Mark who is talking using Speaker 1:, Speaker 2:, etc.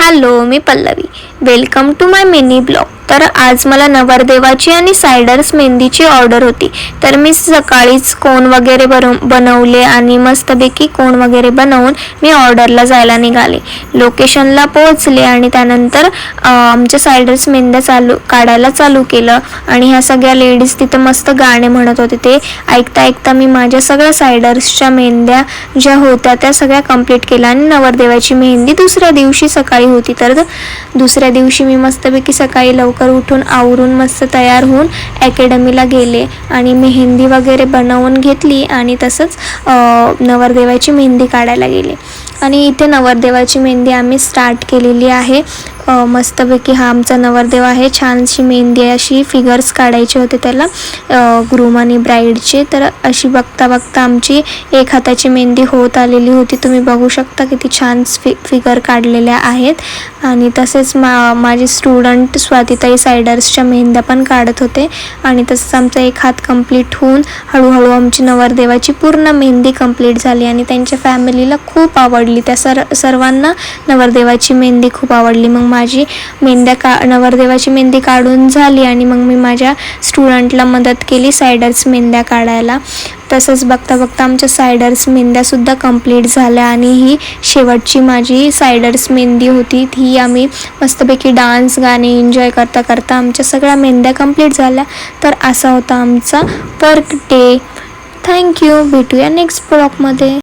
Speaker 1: Hello, मी Pallavi. Welcome to my mini blog. तर आज मला नवरदेवाची आणि सायडर्स मेहंदीची ऑर्डर होती. तर मी सकाळीच कोण वगैरे बनवले आणि मस्तपैकी कोण वगैरे बनवून मी ऑर्डरला जायला निघाले. लोकेशनला पोहोचले आणि त्यानंतर आमच्या सायडर्स मेहंद्या काढायला चालू केलं आणि ह्या सगळ्या लेडीज तिथं मस्त गाणे म्हणत होते. ते ऐकता ऐकता मी माझ्या सगळ्या सायडर्सच्या मेहंद्या ज्या होत्या त्या सगळ्या कंप्लीट केल्या. आणि नवरदेवाची मेहंदी दुसऱ्या दिवशी सकाळी होती. तर दुसऱ्या दिवशी मी मस्तपैकी सकाळी लवकर उठून आवरून मस्त तयार होऊन अकॅडमीला गेले आणि मेहंदी वगैरे बनवून घेतली आणि तसंच नवरदेवाची मेहंदी काढायला गेले. आणि इथे नवरदेवाची मेहंदी आम्ही स्टार्ट केलेली आहे. मस्तपैकी हा आमचा नवरदेव आहे. छानशी मेहंदी अशी फिगर्स काढायचे होते त्याला, ग्रूम आणि ब्राईडचे. तर अशी बघता बघता आमची एक हाताची मेहंदी होत आलेली होती. तुम्ही बघू शकता किती छान फिगर काढलेल्या आहेत. आणि तसेच माझे स्टुडंट स्वातीताई सायडर्सच्या मेहंद्या पण काढत होते. आणि तसंच आमचा एक हात कंप्लीट होऊन हळूहळू आमची नवरदेवाची पूर्ण मेहंदी कंप्लीट झाली. आणि त्यांच्या फॅमिलीला खूप आवडली. त्या सर्वांना नवरदेवाची मेहंदी खूप आवडली. मग माझी नवरदेवाची मेहंदी काढून झाली आणि मग मी माझ्या स्टुडंटला मदत केली सायडर्स मेहंद्या काढायला. तसंच बघता बघता आमच्या सायडर्स मेहंद्यासुद्धा कंप्लीट झाल्या. आणि ही शेवटची माझी सायडर्स मेहंदी होती. ही आम्ही मस्तपैकी डान्स गाणे एन्जॉय करता करता आमच्या सगळ्या मेहंद्या कंप्लीट झाल्या. तर असा होता आमचा वर्क डे. थँक्यू. भेटूया नेक्स्ट ब्लॉगमध्ये.